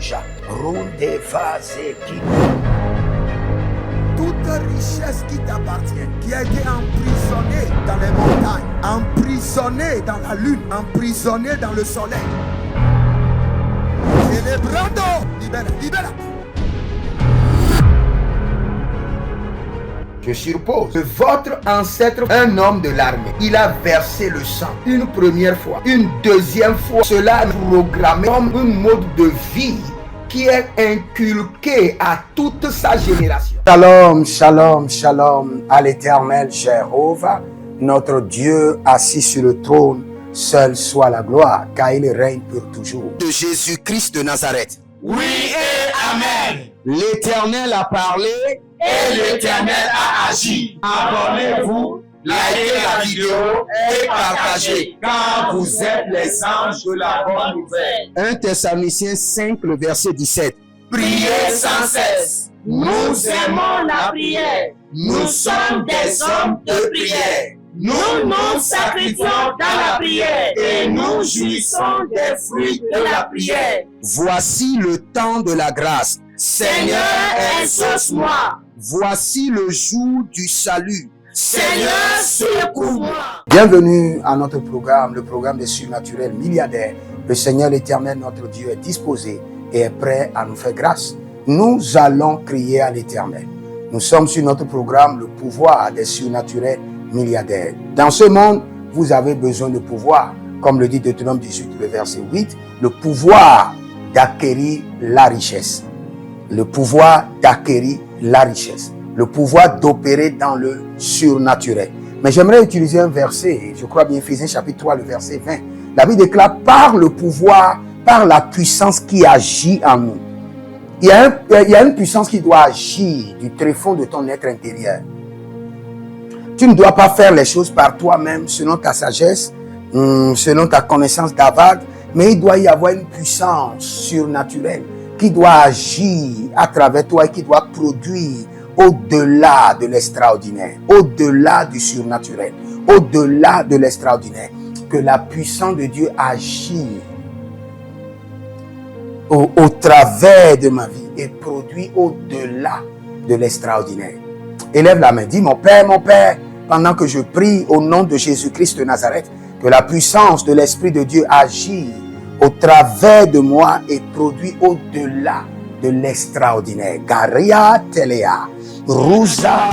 Rouja, Ronde Vazeki. Toute richesse qui t'appartient, qui a été emprisonnée dans les montagnes, emprisonnée dans la lune, emprisonnée dans le soleil. Célébrando, libère, libère. Je suppose que votre ancêtre, un homme de l'armée, il a versé le sang une première fois, une deuxième fois. Cela est programmé comme un mode de vie qui est inculqué à toute sa génération. Shalom, shalom, shalom à l'Éternel Jéhovah, notre Dieu assis sur le trône, seul soit la gloire, car il règne pour toujours. De Jésus-Christ de Nazareth. Oui et Amen. L'Éternel a parlé et l'Éternel a agi. Abonnez-vous, likez la vidéo et partagez, car vous êtes les anges de la bonne nouvelle. 1 Thessaloniciens 5, le verset 17. Priez sans cesse. Nous aimons la prière. Nous sommes des hommes de prière. Nous nous sacrifions dans la prière et nous jouissons des fruits de la prière. Voici le temps de la grâce. Seigneur, exauce-moi. Voici le jour du salut. Seigneur, secours-moi. Bienvenue à notre programme, le programme des surnaturels milliardaires. Le Seigneur l'Éternel, notre Dieu, est disposé et est prêt à nous faire grâce. Nous allons crier à l'Éternel. Nous sommes sur notre programme, le pouvoir des surnaturels milliardaires. Dans ce monde, vous avez besoin de pouvoir. Comme le dit Deutéronome 18, le verset 8, le pouvoir d'acquérir la richesse. Le pouvoir d'acquérir la richesse. Le pouvoir d'opérer dans le surnaturel. Mais j'aimerais utiliser un verset, je crois bien Éphésiens chapitre 3, le verset 20. La Bible déclare par le pouvoir, par la puissance qui agit en nous. Il y a une puissance qui doit agir du tréfonds de ton être intérieur. Tu ne dois pas faire les choses par toi-même, selon ta sagesse, selon ta connaissance d'avare, mais il doit y avoir une puissance surnaturelle qui doit agir à travers toi et qui doit produire au-delà de l'extraordinaire, au-delà du surnaturel, au-delà de l'extraordinaire, que la puissance de Dieu agit au travers de ma vie et produit au-delà de l'extraordinaire. Élève la main, dis mon Père, pendant que je prie au nom de Jésus-Christ de Nazareth, que la puissance de l'Esprit de Dieu agit au travers de moi et produit au-delà de l'extraordinaire. Garia Telea, Rusa.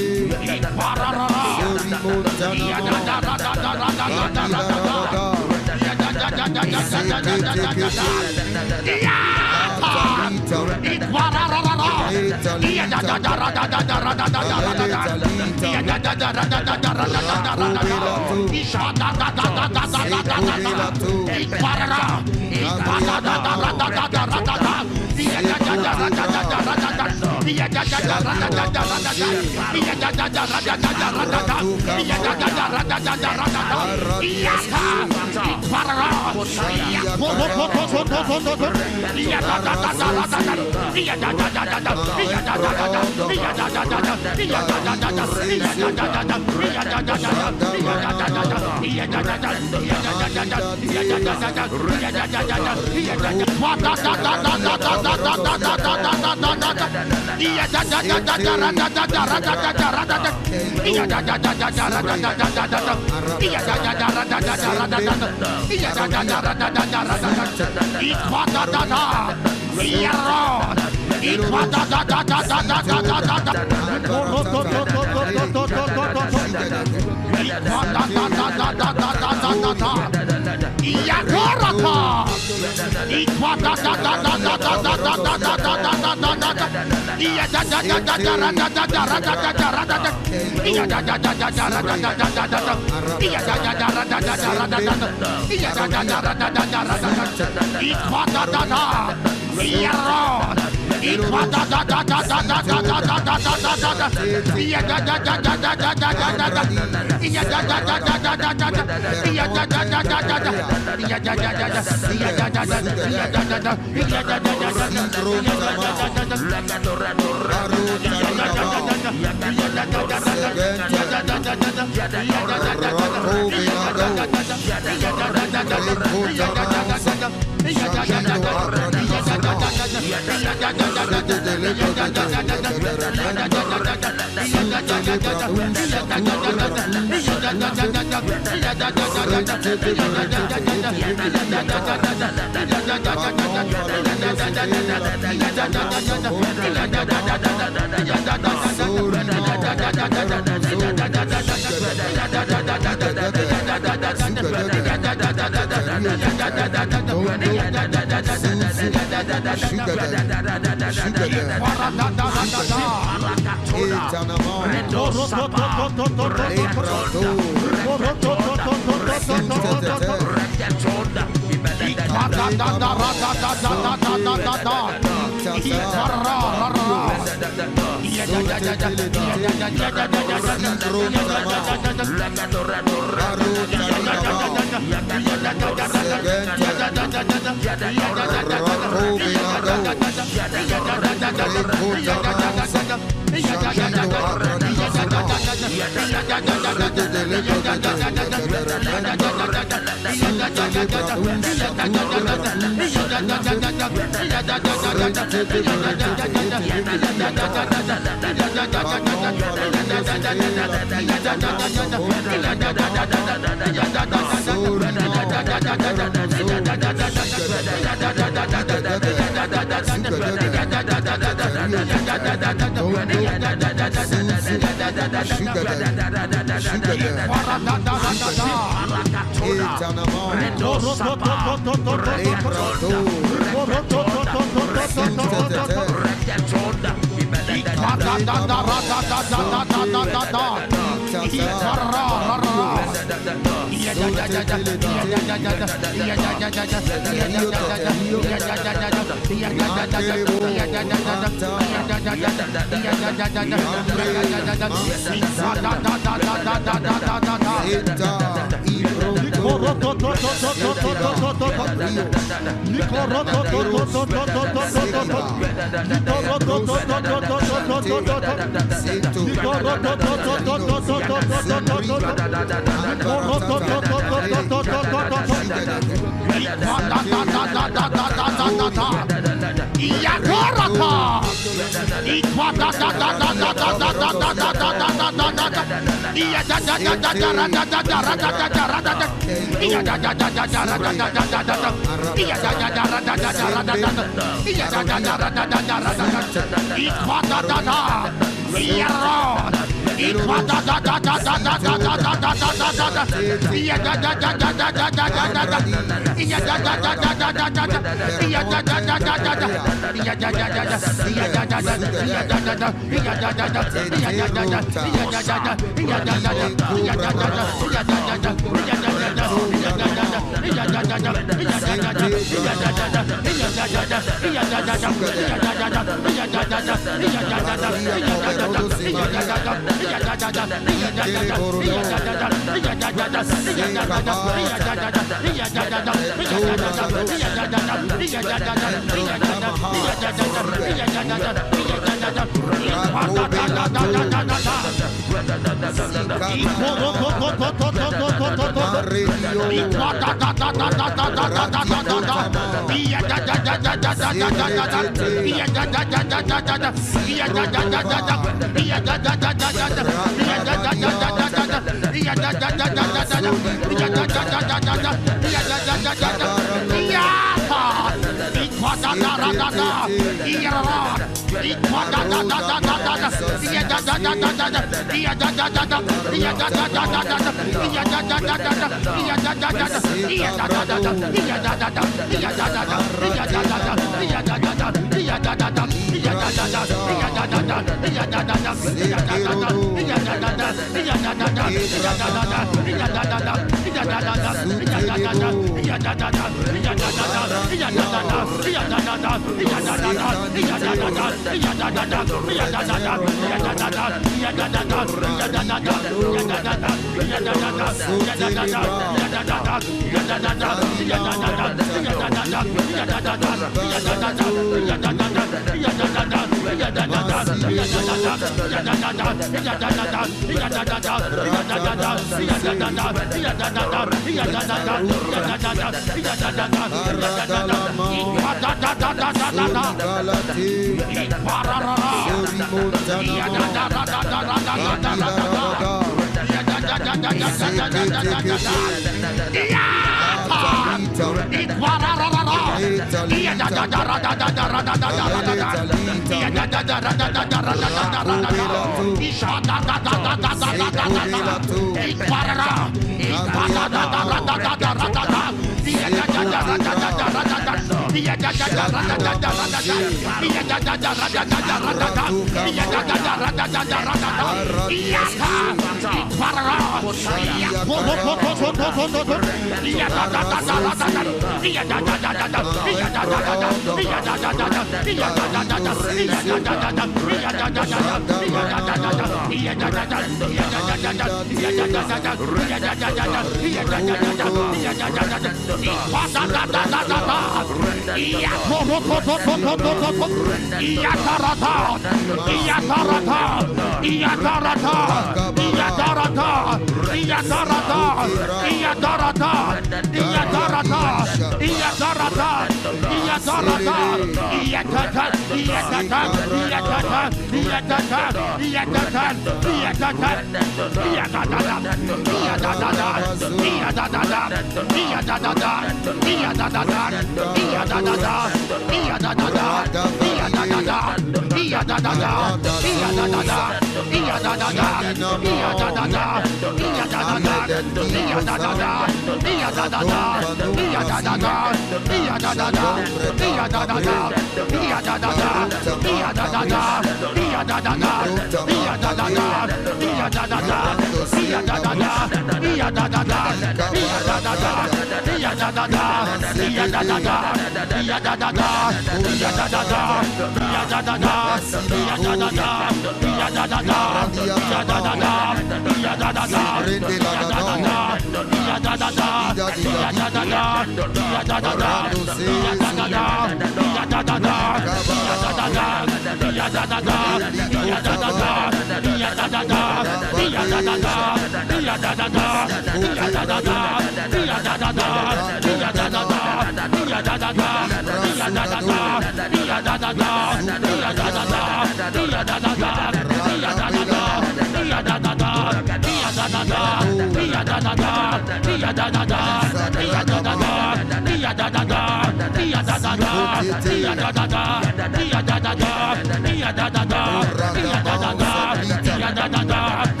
Rada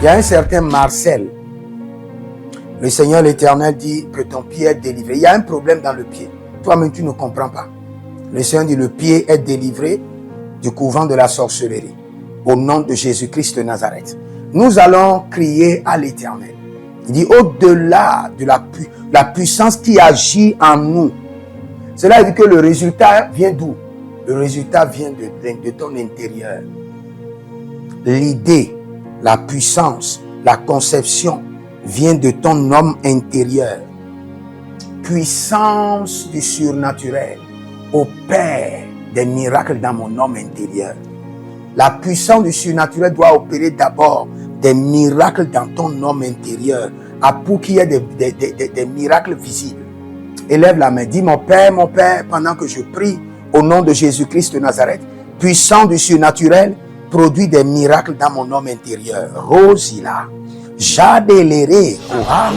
Il y a un certain Marcel. Le Seigneur l'Éternel dit que ton pied est délivré. Il y a un problème dans le pied. Toi-même, tu ne comprends pas. Le Seigneur dit le pied est délivré du couvent de la sorcellerie. Au nom de Jésus-Christ de Nazareth. Nous allons crier à l'Éternel. Il dit au-delà de la puissance qui agit en nous. Cela veut dire que le résultat vient d'où? Le résultat vient de ton intérieur. L'idée, la puissance, la conception vient de ton homme intérieur. Puissance du surnaturel opère des miracles dans mon homme intérieur. La puissance du surnaturel doit opérer d'abord des miracles dans ton homme intérieur, pour qu'il y ait des miracles visibles. Élève la main, dis mon Père, pendant que je prie au nom de Jésus-Christ de Nazareth, puissant du surnaturel, produit des miracles dans mon homme intérieur. Rosila, Jadelere, Kohan.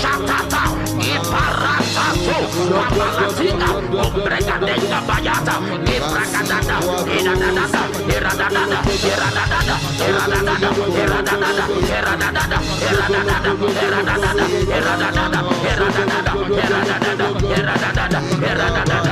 Shatata, Ratinga, Obregadenga Bayata, Ebrakadada, Eradada, Eradada, Eradada, Eradada, Eradada, Eradada, Eradada, Eradada, Eradada, Eradada, Eradada, Eradada, Eradada,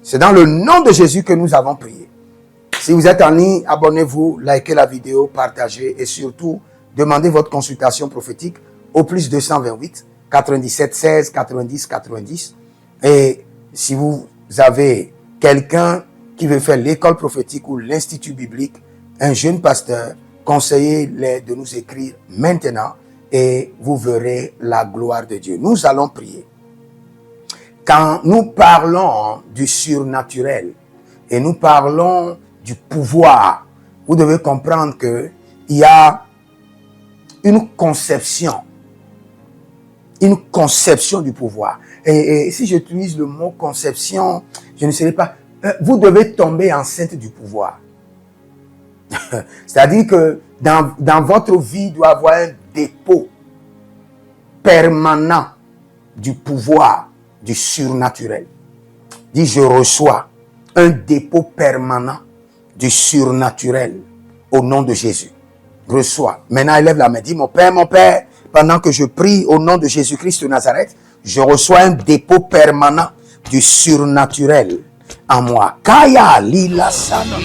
C'est dans le nom de Jésus que nous avons prié. Si vous êtes en ligne, abonnez-vous, likez la vidéo, partagez et surtout, demandez votre consultation prophétique au plus 228 97 16 90 90. Et si vous avez quelqu'un qui veut faire l'école prophétique ou l'institut biblique, un jeune pasteur, conseillez-les de nous écrire maintenant et vous verrez la gloire de Dieu. Nous allons prier. Quand nous parlons du surnaturel et nous parlons du pouvoir, vous devez comprendre que il y a une conception du pouvoir. Et si j'utilise le mot conception, je ne sais pas, vous devez tomber enceinte du pouvoir. C'est-à-dire que dans votre vie, il doit y avoir un dépôt permanent du pouvoir, du surnaturel. Dis, je reçois un dépôt permanent du surnaturel au nom de Jésus. Reçois. Maintenant, élève la main. Dis, mon Père, pendant que je prie au nom de Jésus-Christ de Nazareth, je reçois un dépôt permanent du surnaturel en moi. Kaya lila sana.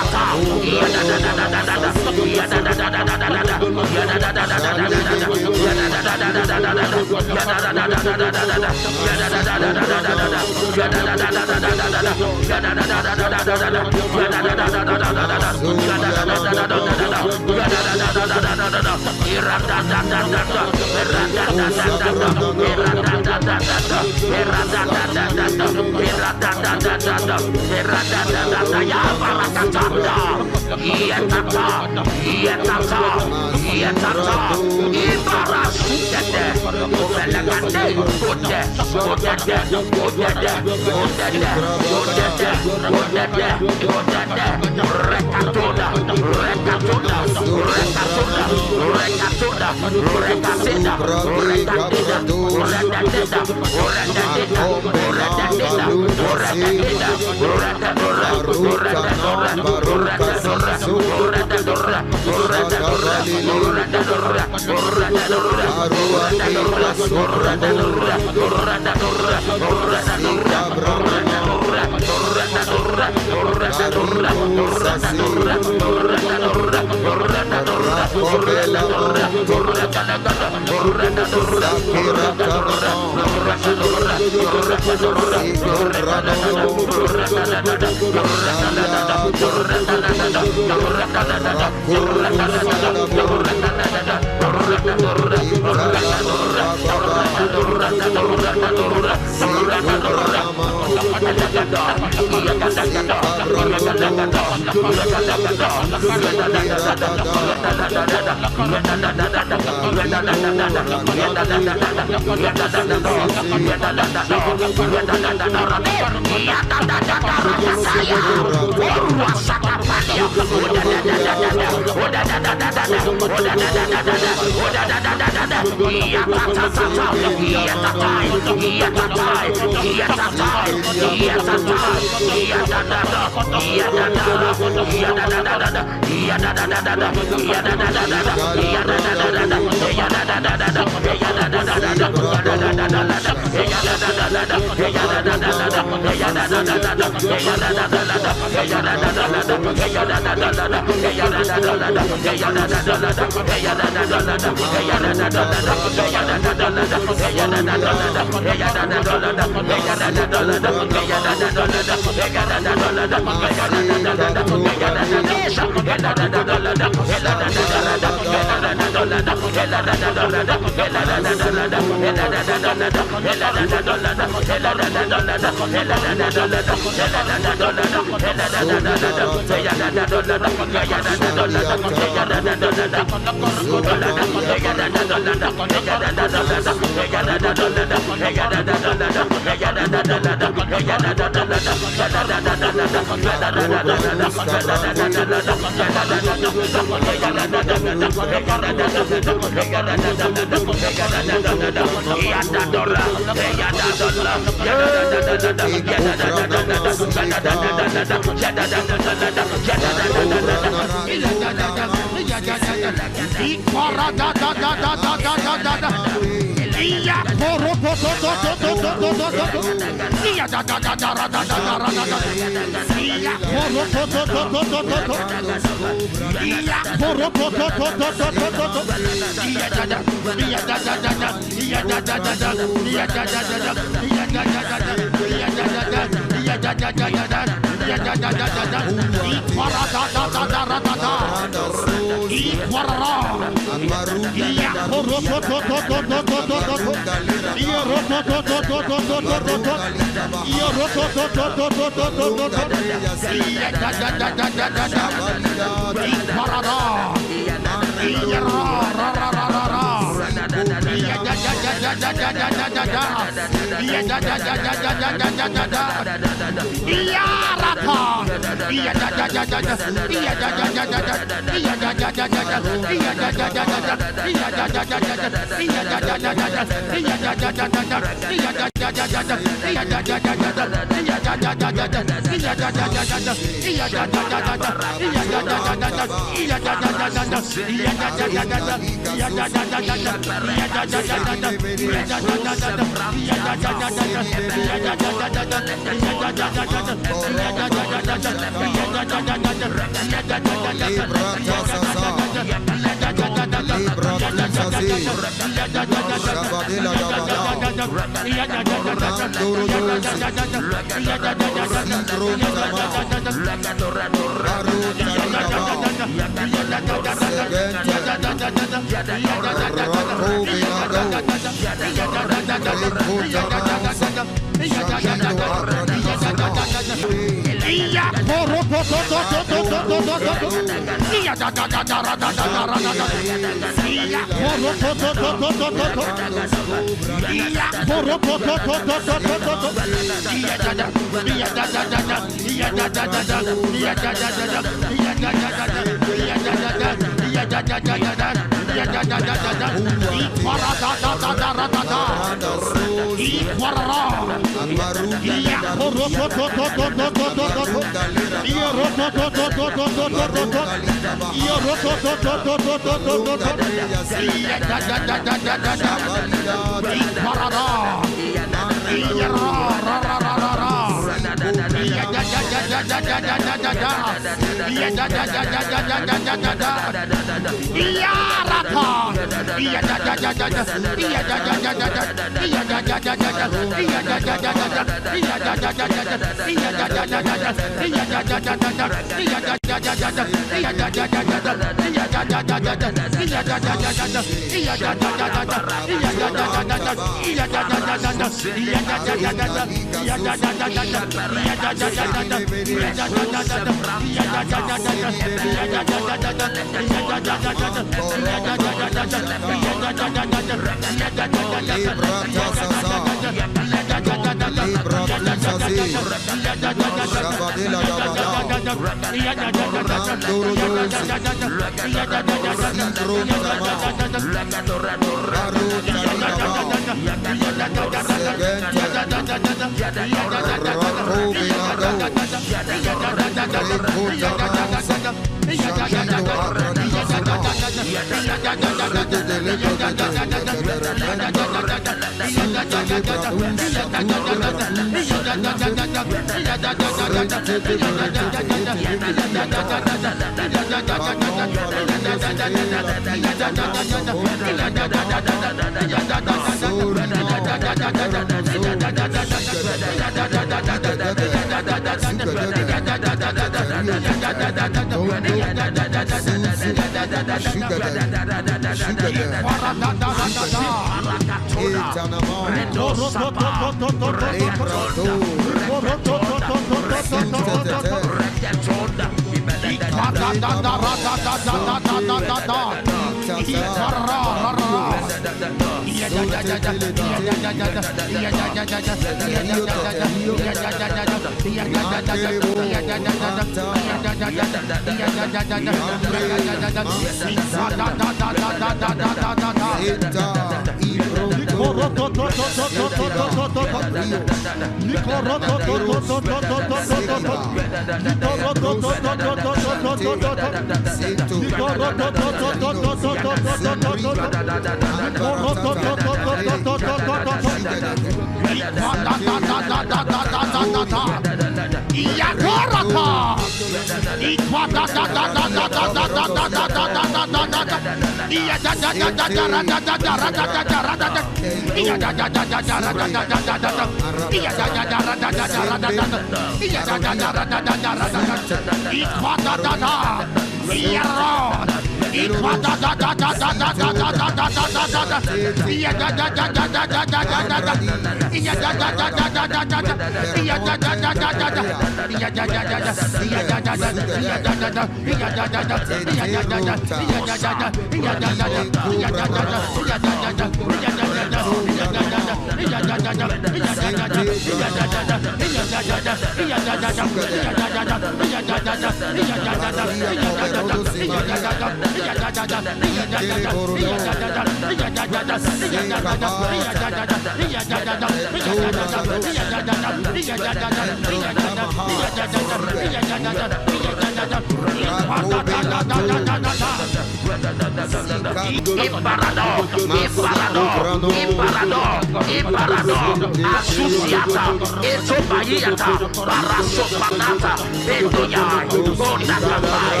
Asusiata, Etobayata, Parasopanata, Bedoyai, Ondakabai,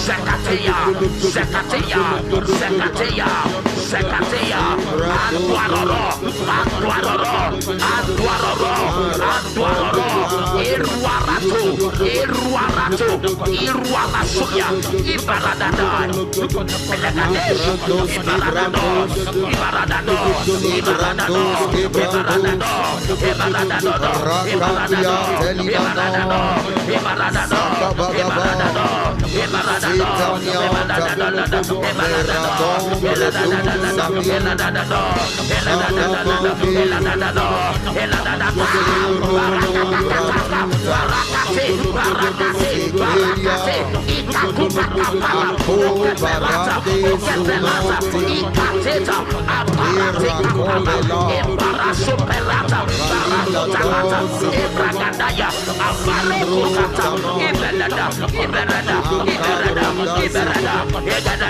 Zekateya, Zekateya, Zekateya, Zekateya, Anduaroro, Anduaroro, Anduaroro, Anduaroro, Iruarato, Iruarato, Iruarasuya, Ibaradadai, Belagadesh, Ibaradados, Ibaradados, Ibaradados, Superata, Barata, Ebragadaya, Abalokata, Iberada, Iberada, Iberada, Iberada, Edada,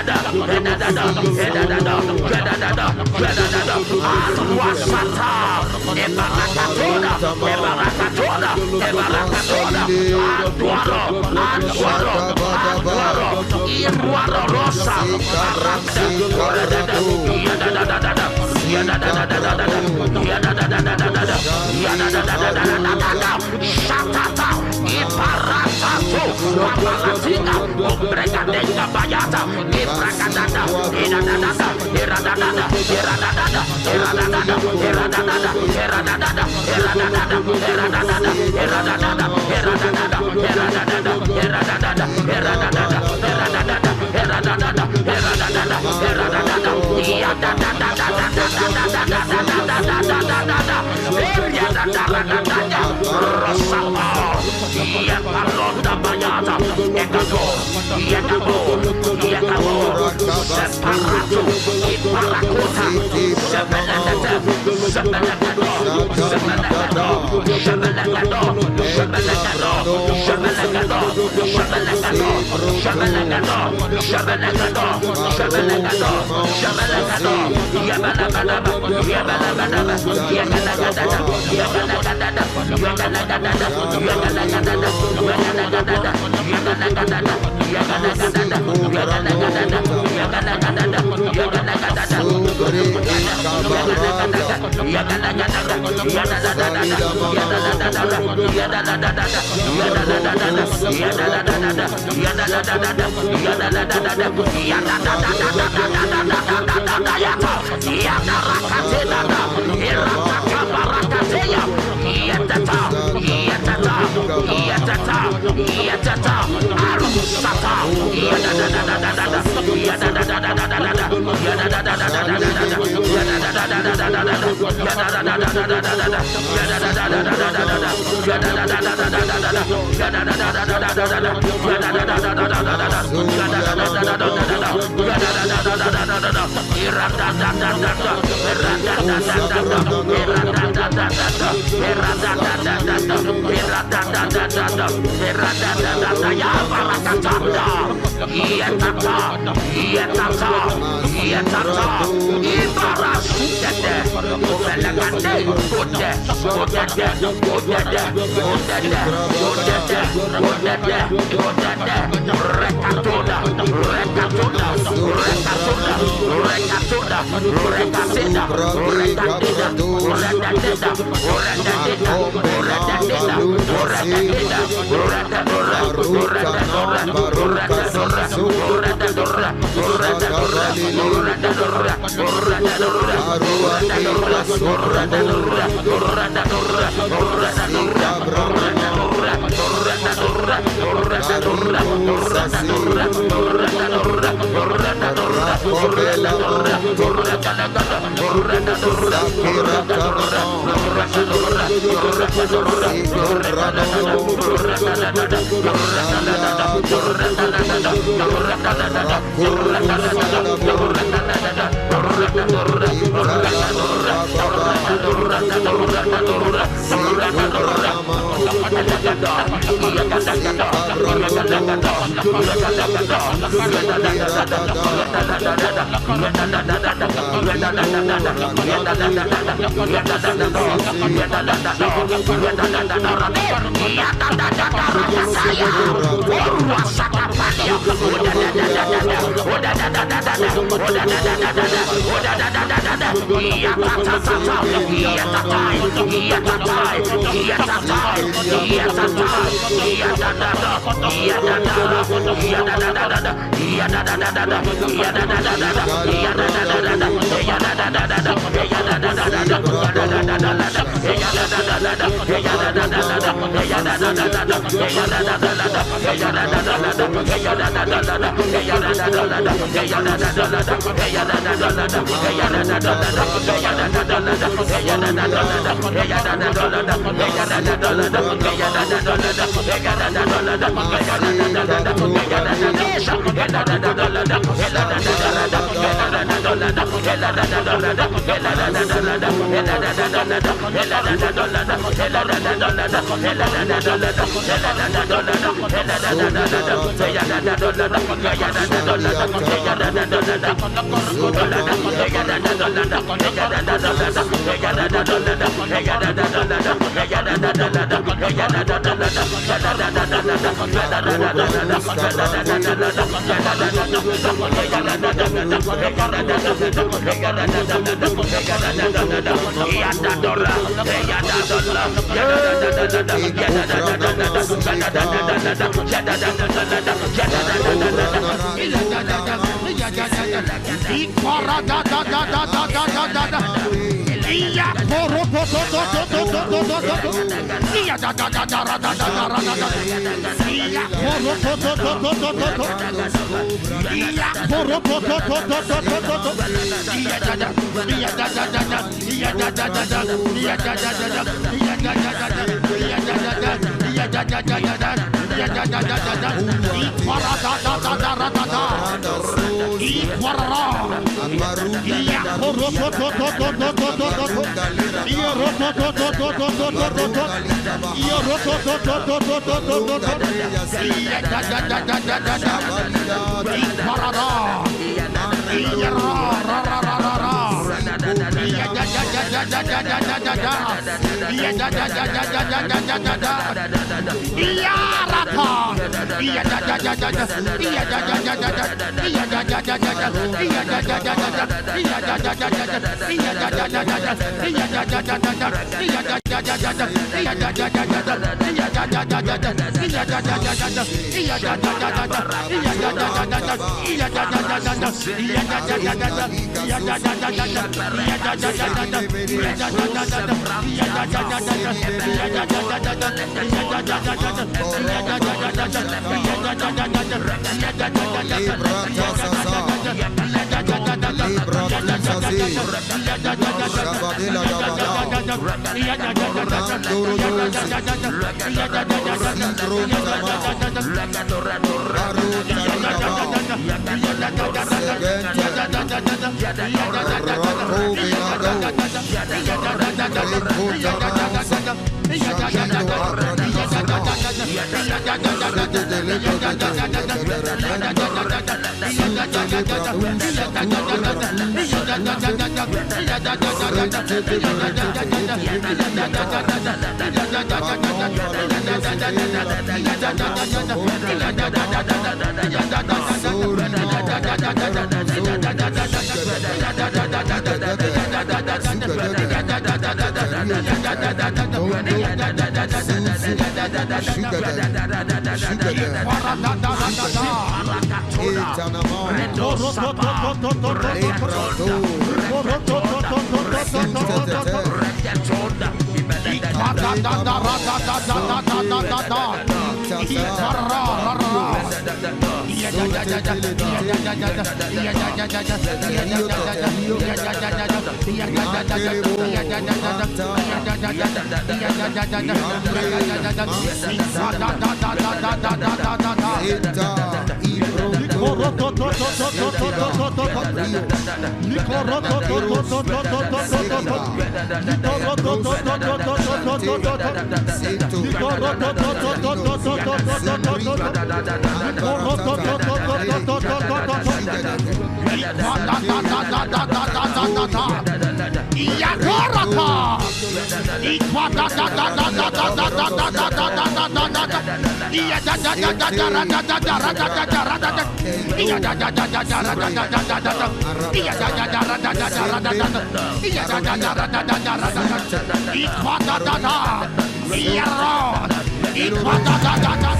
Edada, Edada, Edada, Edada, Arwasata, Ebarakatona, Ebarakatona, Ebarakatona, Anduaro, Anduaro, Anduaro, Iruaro Rosa, Aranda, Yadada, Shatata, Iparatato, Papalatina, Obregadenga Bayata, Ibragadada, Iradada, Iradada, Iradada, Iradada, Iradada, Iradada, Iradada, Iradada, Iradada, Iradada, Iradada, Iradada,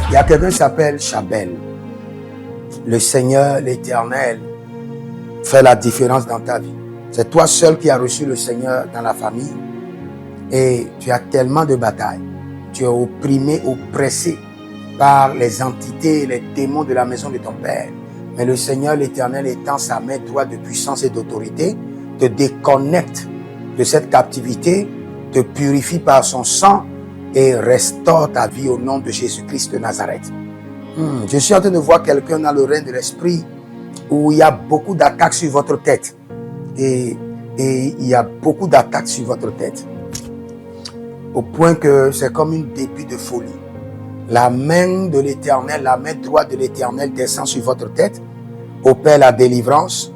Il y a quelqu'un qui s'appelle Chabel. Le Seigneur, l'Éternel, fait la différence dans ta vie. C'est toi seul qui as reçu le Seigneur dans la famille et tu as tellement de batailles. Tu es opprimé, oppressé par les entités, les démons de la maison de ton Père. Mais le Seigneur, l'Éternel, étend sa main droite de puissance et d'autorité, te déconnecte de cette captivité, te purifie par son sang et restaure ta vie au nom de Jésus-Christ de Nazareth. Je suis en train de voir quelqu'un dans le règne de l'esprit où il y a beaucoup d'attaques sur votre tête. Et il y a beaucoup d'attaques sur votre tête. Au point que c'est comme un début de folie. La main de l'Éternel, la main droite de l'Éternel descend sur votre tête, opère la délivrance.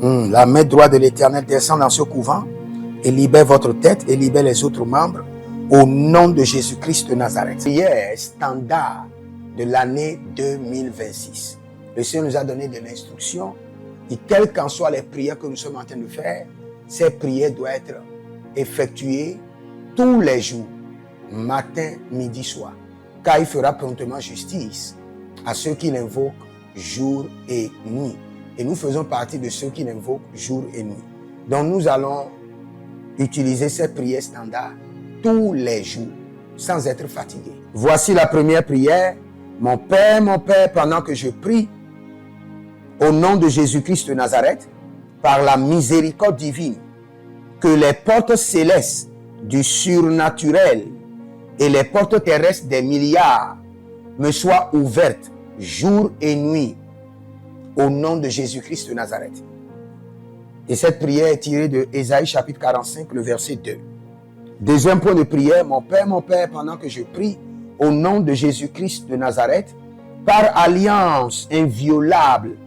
La main droite de l'Éternel descend dans ce couvent et libère votre tête et libère les autres membres au nom de Jésus-Christ de Nazareth. Prière standard de l'année 2026. Le Seigneur nous a donné de l'instruction et quelles qu'en soient les prières que nous sommes en train de faire, ces prières doivent être effectuées tous les jours, matin, midi, soir. Car il fera promptement justice à ceux qui l'invoquent jour et nuit. Et nous faisons partie de ceux qui l'invoquent jour et nuit. Donc nous allons utiliser ces prières standards tous les jours, sans être fatigués. Voici la première prière. Mon Père, pendant que je prie, au nom de Jésus-Christ de Nazareth, par la miséricorde divine, que les portes célestes du surnaturel et les portes terrestres des milliards me soient ouvertes jour et nuit, au nom de Jésus-Christ de Nazareth. Et cette prière est tirée de Ésaïe chapitre 45, le verset 2. Deuxième point de prière, mon Père, pendant que je prie, au nom de Jésus-Christ de Nazareth, par alliance inviolable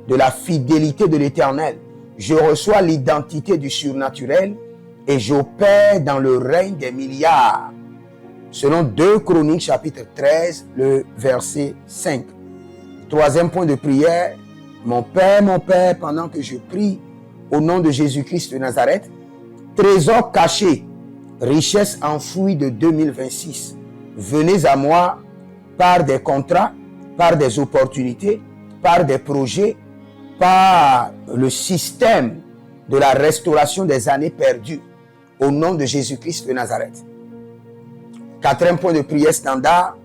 de la fidélité de l'Éternel, je reçois l'identité du surnaturel et j'opère dans le règne des milliards. Selon 2 Chroniques chapitre 13, le verset 5. Troisième point de prière, mon Père, pendant que je prie, au nom de Jésus-Christ de Nazareth, trésor caché, richesse enfouie de 2026, venez à moi par des contrats, par des opportunités, par des projets, par le système de la restauration des années perdues, au nom de Jésus-Christ de Nazareth. Quatrième point de prière standard,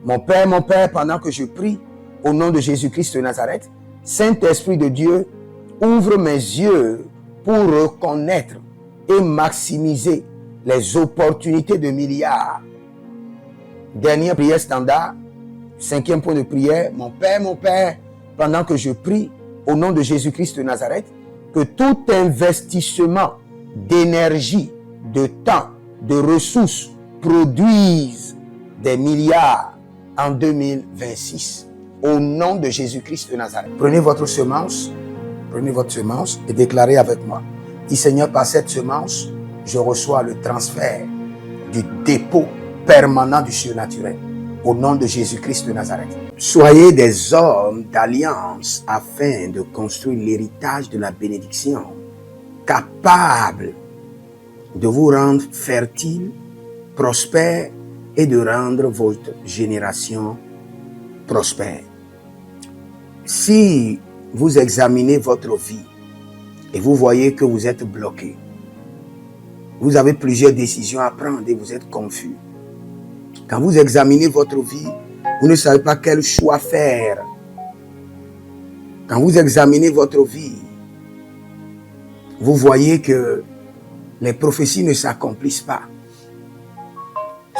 mon Père, pendant que je prie, au nom de Jésus-Christ de Nazareth, Saint-Esprit de Dieu, ouvre mes yeux pour reconnaître et maximiser les opportunités de milliards. Dernière prière standard, cinquième point de prière, mon Père, pendant que je prie, au nom de Jésus-Christ de Nazareth, que tout investissement d'énergie, de temps, de ressources produise des milliards en 2026. Au nom de Jésus-Christ de Nazareth. Prenez votre semence et déclarez avec moi. Et Seigneur, par cette semence, je reçois le transfert du dépôt permanent du surnaturel. Au nom de Jésus-Christ de Nazareth. Soyez des hommes d'alliance afin de construire l'héritage de la bénédiction, capables de vous rendre fertile, prospère et de rendre votre génération prospère. Si vous examinez votre vie et vous voyez que vous êtes bloqué, vous avez plusieurs décisions à prendre et vous êtes confus. Quand vous examinez votre vie, vous ne savez pas quel choix faire. Quand vous examinez votre vie, vous voyez que les prophéties ne s'accomplissent pas.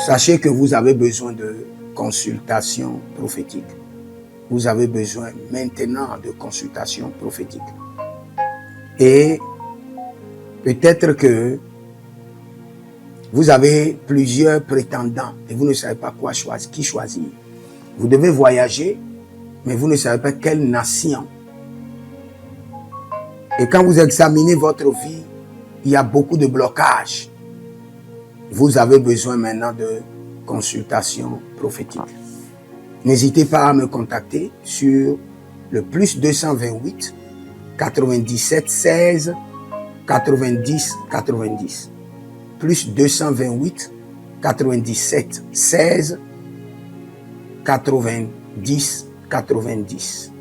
Sachez que vous avez besoin de consultation prophétique. vous avez besoin maintenant de consultation prophétique. Et peut-être que vous avez plusieurs prétendants et vous ne savez pas qui choisir. Vous devez voyager, mais vous ne savez pas quelle nation. Et quand vous examinez votre vie, il y a beaucoup de blocages. Vous avez besoin maintenant de consultation prophétique. N'hésitez pas à me contacter sur le plus 228 97 16 90 90. Plus 228 97 16 90 90.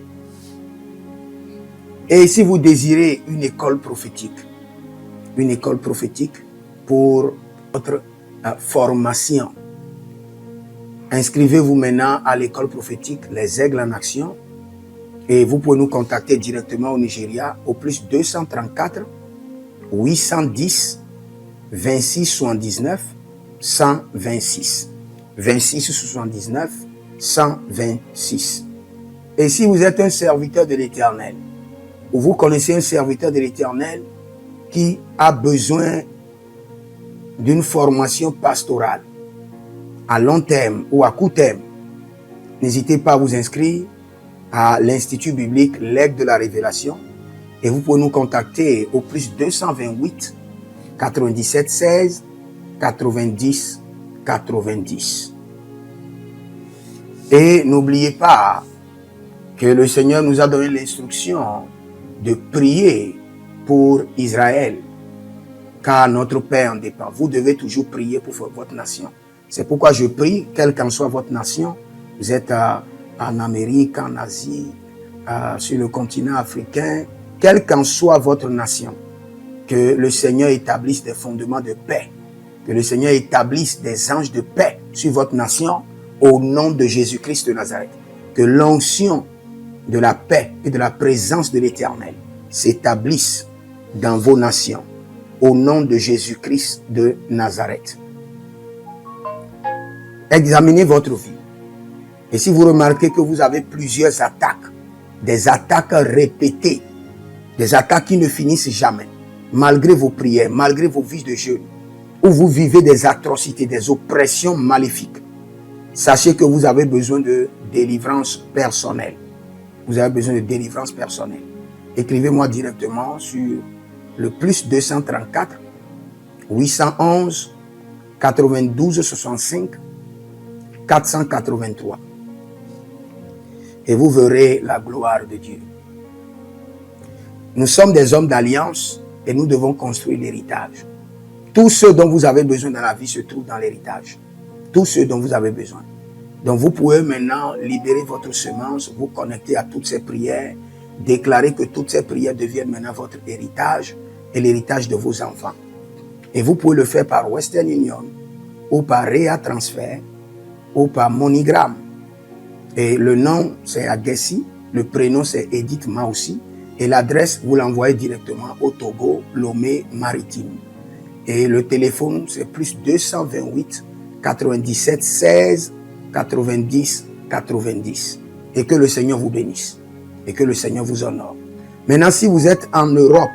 Et si vous désirez une école prophétique pour votre formation, inscrivez-vous maintenant à l'école prophétique Les Aigles en Action et vous pouvez nous contacter directement au Nigeria au plus 234 810 26 79 126. 26 79 126. Et si vous êtes un serviteur de l'Éternel, ou vous connaissez un serviteur de l'Éternel qui a besoin d'une formation pastorale à long terme ou à court terme, n'hésitez pas à vous inscrire à l'Institut biblique L'Aigle de la Révélation et vous pouvez nous contacter au plus 228 97 16 90 90. Et n'oubliez pas que le Seigneur nous a donné l'instruction de prier pour Israël, car notre paix en dépend. Vous devez toujours prier pour votre nation. C'est pourquoi je prie, quelle qu'en soit votre nation, vous êtes en Amérique, en Asie, sur le continent africain, quelle qu'en soit votre nation, que le Seigneur établisse des fondements de paix, que le Seigneur établisse des anges de paix sur votre nation au nom de Jésus-Christ de Nazareth. Que l'onction de la paix et de la présence de l'Éternel s'établisse dans vos nations au nom de Jésus-Christ de Nazareth. Examinez votre vie. Et si vous remarquez que vous avez plusieurs attaques, des attaques répétées, des attaques qui ne finissent jamais, malgré vos prières, malgré vos vies de jeûne, où vous vivez des atrocités, des oppressions maléfiques, sachez que vous avez besoin de délivrance personnelle. Vous avez besoin de délivrance personnelle. Écrivez-moi directement sur le plus 234 811 92 65 483. Et vous verrez la gloire de Dieu. Nous sommes des hommes d'alliance et nous devons construire l'héritage. Tout ce dont vous avez besoin dans la vie se trouve dans l'héritage. Tout ce dont vous avez besoin. Donc vous pouvez maintenant libérer votre semence, vous connecter à toutes ces prières, déclarer que toutes ces prières deviennent maintenant votre héritage et l'héritage de vos enfants. Et vous pouvez le faire par Western Union ou par Rea Transfer ou par MoneyGram. Et le nom c'est Agessi, le prénom c'est Edith Maussi et l'adresse vous l'envoyez directement au Togo, Lomé Maritime. Et le téléphone c'est plus 228 97 16 90 90. Et que le Seigneur vous bénisse. Et que le Seigneur vous honore. Maintenant, si vous êtes en Europe,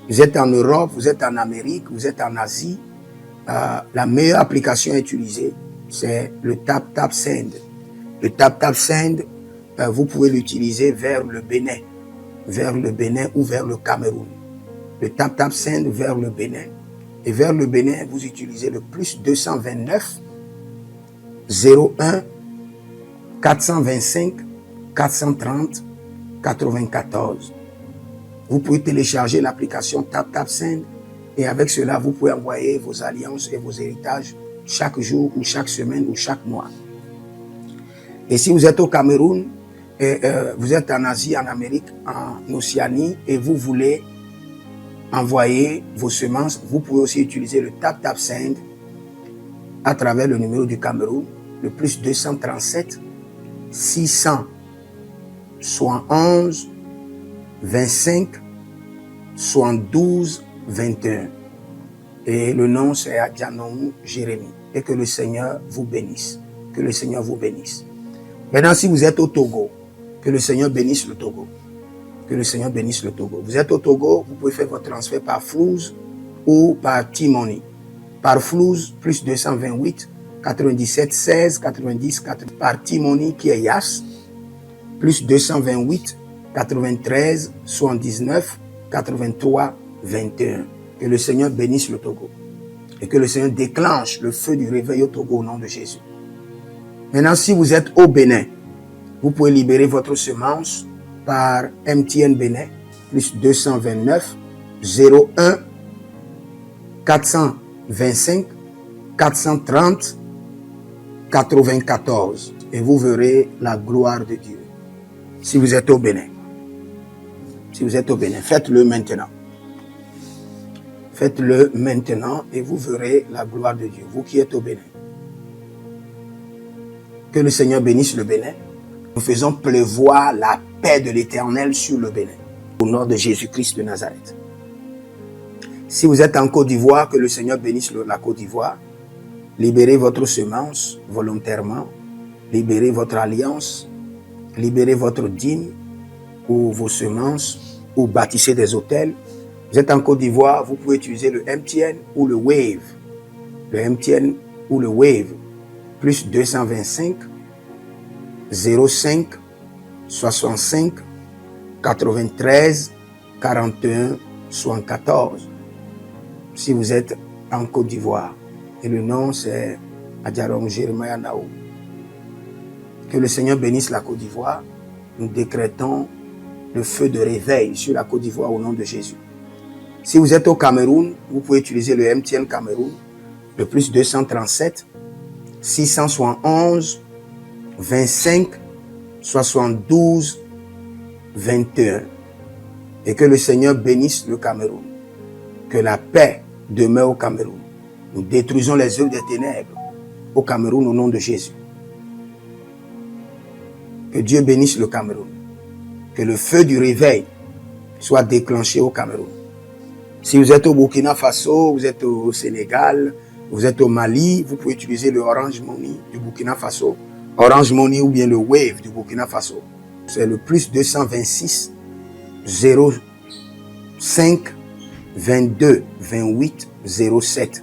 vous êtes en Amérique, vous êtes en Asie, la meilleure application à utiliser, c'est le TapTapSend. Le TapTapSend, vous pouvez l'utiliser vers le Bénin ou vers le Cameroun. Le TapTapSend vers le Bénin. Et vers le Bénin, vous utilisez le plus 229 01 425 430 94. Vous pouvez télécharger l'application TapTapSend et avec cela, vous pouvez envoyer vos alliances et vos héritages chaque jour ou chaque semaine ou chaque mois. Et si vous êtes au Cameroun, vous êtes en Asie, en Amérique, en Océanie et vous voulez envoyer vos semences, vous pouvez aussi utiliser le TapTapSend à travers le numéro du Cameroun, le plus 237 671 25 72 21. Et le nom c'est Adjanou Jérémie. Et que le Seigneur vous bénisse. Que le Seigneur vous bénisse. Maintenant, si vous êtes au Togo, que le Seigneur bénisse le Togo. Que le Seigneur bénisse le Togo. Vous êtes au Togo, vous pouvez faire votre transfert par Flouz ou par T-Money. Par Flouz, plus 228 97 16 90 80. Par T-Money qui est Yas, plus 228 93 79 83 21. Que le Seigneur bénisse le Togo. Et que le Seigneur déclenche le feu du réveil au Togo au nom de Jésus. Maintenant, si vous êtes au Bénin, vous pouvez libérer votre semence par MTN Bénin, plus 229 01 425 430 94. Et vous verrez la gloire de Dieu. Si vous êtes au Bénin. Si vous êtes au Bénin, faites-le maintenant. Faites-le maintenant et vous verrez la gloire de Dieu. Vous qui êtes au Bénin. Que le Seigneur bénisse le Bénin. Nous faisons pleuvoir la paix de l'Éternel sur le Bénin. Au nom de Jésus-Christ de Nazareth. Si vous êtes en Côte d'Ivoire, que le Seigneur bénisse la Côte d'Ivoire. Libérez votre semence volontairement. Libérez votre alliance. Libérez votre dîme ou vos semences ou bâtissez des hôtels. Vous êtes en Côte d'Ivoire, vous pouvez utiliser le MTN ou le Wave. Le MTN ou le Wave. Plus 225 05 65 93 41 74. Si vous êtes en Côte d'Ivoire. Et le nom c'est Adjarom Jeremiah Naou. Que le Seigneur bénisse la Côte d'Ivoire. Nous décrétons le feu de réveil sur la Côte d'Ivoire au nom de Jésus. Si vous êtes au Cameroun, vous pouvez utiliser le MTN Cameroun, le plus 237 671 25 72 21. Et que le Seigneur bénisse le Cameroun. Que la paix demeure au Cameroun. Nous détruisons les œuvres des ténèbres au Cameroun au nom de Jésus. Que Dieu bénisse le Cameroun. Que le feu du réveil soit déclenché au Cameroun. Si vous êtes au Burkina Faso, vous êtes au Sénégal, vous êtes au Mali, vous pouvez utiliser le Orange Money du Burkina Faso. Orange Money ou bien le Wave du Burkina Faso. C'est le plus 226 05 22 28 07.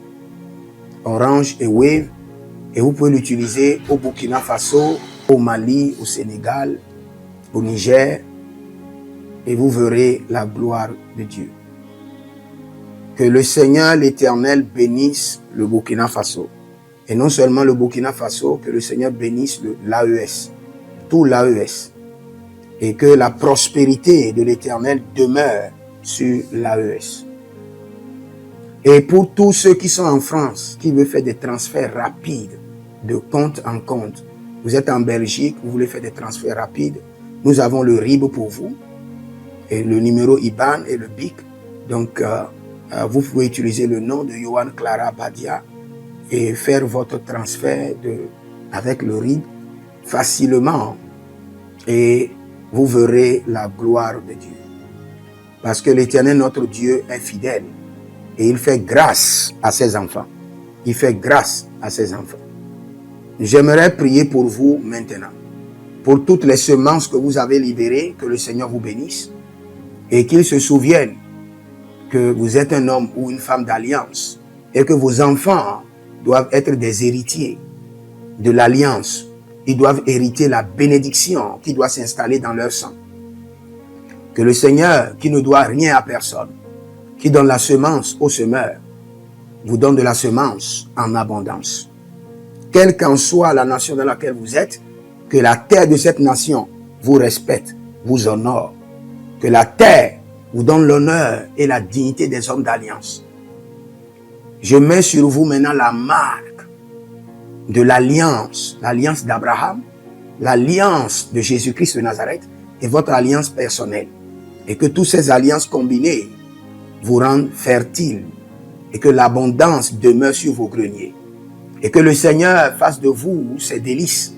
Orange et Wave. Et vous pouvez l'utiliser au Burkina Faso, au Mali, au Sénégal, au Niger. Et vous verrez la gloire de Dieu. Que le Seigneur l'Éternel bénisse le Burkina Faso. Et non seulement le Burkina Faso, que le Seigneur bénisse l'AES, tout l'AES. Et que la prospérité de l'Éternel demeure sur l'AES. Et pour tous ceux qui sont en France, qui veulent faire des transferts rapides de compte en compte, vous êtes en Belgique, vous voulez faire des transferts rapides, nous avons le RIB pour vous, et le numéro IBAN et le BIC. Donc, vous pouvez utiliser le nom de Yohan Clara Badia et faire votre transfert avec le RIB facilement et vous verrez la gloire de Dieu. Parce que l'Éternel, notre Dieu, est fidèle et il fait grâce à ses enfants. Il fait grâce à ses enfants. J'aimerais prier pour vous maintenant. Pour toutes les semences que vous avez libérées, que le Seigneur vous bénisse et qu'il se souvienne que vous êtes un homme ou une femme d'alliance et que vos enfants doivent être des héritiers de l'alliance. Ils doivent hériter la bénédiction qui doit s'installer dans leur sang. Que le Seigneur, qui ne doit rien à personne, qui donne la semence au semeur, vous donne de la semence en abondance. Quelle qu'en soit la nation dans laquelle vous êtes, que la terre de cette nation vous respecte, vous honore. Que la terre vous donne l'honneur et la dignité des hommes d'alliance. Je mets sur vous maintenant la marque de l'alliance, l'alliance d'Abraham, l'alliance de Jésus-Christ de Nazareth et votre alliance personnelle. Et que toutes ces alliances combinées vous rendent fertiles et que l'abondance demeure sur vos greniers. Et que le Seigneur fasse de vous ses délices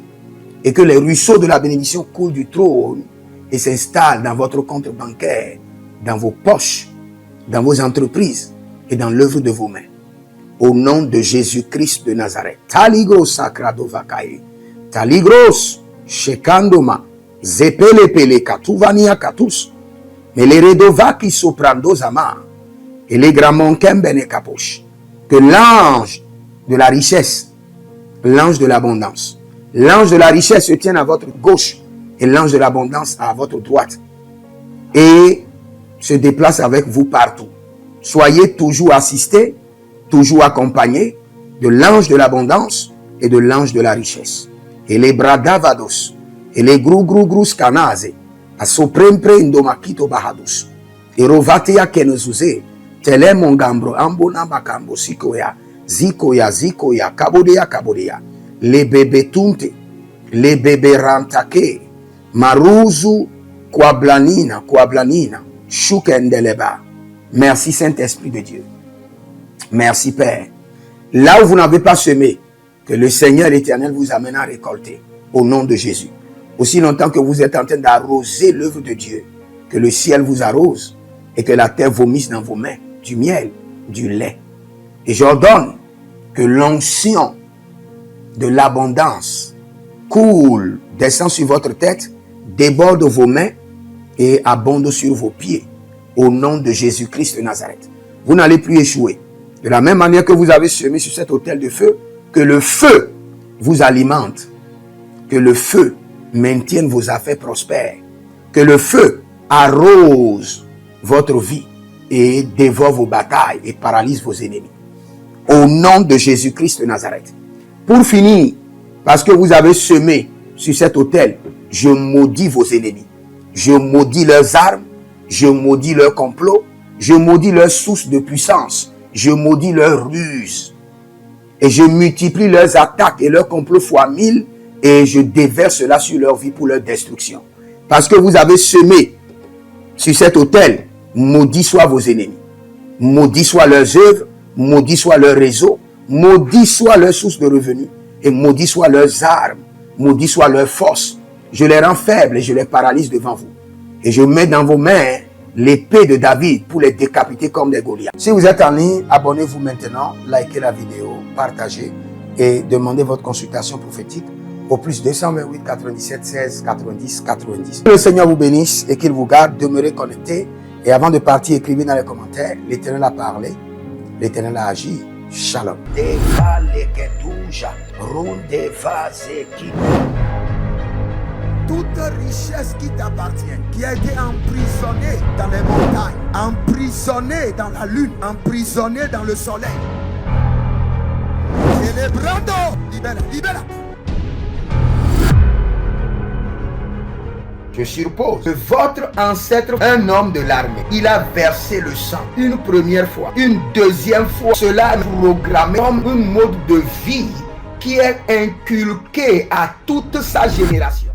et que les ruisseaux de la bénédiction coulent du trône et s'installent dans votre compte bancaire, dans vos poches, dans vos entreprises et dans l'œuvre de vos mains. Au nom de Jésus-Christ de Nazareth. Taligros sacrado vacae. Taligros Shekandoma, Zepelepele Katuvania Katus, Meleredovaki Soprandozama, et les Gramonkembene Kaposh. Que l'ange de la richesse, l'ange de l'abondance, l'ange de la richesse se tienne à votre gauche et l'ange de l'abondance à votre droite et se déplace avec vous partout. Soyez toujours assistés, toujours accompagnés de l'ange de l'abondance et de l'ange de la richesse. Et les bradavados, et les grou scanaze, a soprempre indomakito bahadus, et rovatea kenezuze, tele mongambro ambona makambo sikoya, zikoya, kabodea, les bébés tunte, les bébés rantake, maruzu, kwablanina, shukendeleba. Merci Saint-Esprit de Dieu. Merci Père. Là où vous n'avez pas semé, que le Seigneur l'Éternel vous amène à récolter. Au nom de Jésus. Aussi longtemps que vous êtes en train d'arroser l'œuvre de Dieu, que le ciel vous arrose et que la terre vomisse dans vos mains du miel, du lait. Et j'ordonne que l'onction de l'abondance coule, descend sur votre tête, déborde vos mains et abonde sur vos pieds. Au nom de Jésus-Christ de Nazareth. Vous n'allez plus échouer. De la même manière que vous avez semé sur cet autel de feu, que le feu vous alimente, que le feu maintienne vos affaires prospères, que le feu arrose votre vie et dévore vos batailles et paralyse vos ennemis. Au nom de Jésus-Christ de Nazareth. Pour finir, parce que vous avez semé sur cet autel, je maudis vos ennemis. Je maudis leurs armes, je maudis leurs complots, je maudis leurs sources de puissance, je maudis leurs ruses. Et je multiplie leurs attaques et leurs complots fois 1000 et je déverse cela sur leur vie pour leur destruction. Parce que vous avez semé sur cet autel, maudit soient vos ennemis, maudit soient leurs œuvres, maudit soit leur réseau, maudit soit leur source de revenus et maudit soient leurs armes, maudit soit leur force. Je les rends faibles et je les paralyse devant vous. Et je mets dans vos mains l'épée de David pour les décapiter comme des Goliaths. Si vous êtes en ligne, abonnez-vous maintenant, likez la vidéo, partagez et demandez votre consultation prophétique au plus 228 97 16 90 90. Que le Seigneur vous bénisse et qu'il vous garde, demeurez connectés. Et avant de partir, écrivez dans les commentaires, l'Éternel a parlé, l'Éternel a agi. Shalom. Toute richesse qui t'appartient, qui a été emprisonnée dans les montagnes, emprisonnée dans la lune, emprisonnée dans le soleil. Célébrando, libera. Je suppose que votre ancêtre, un homme de l'armée, il a versé le sang une première fois, une deuxième fois. Cela est programmé comme un mode de vie qui est inculqué à toute sa génération.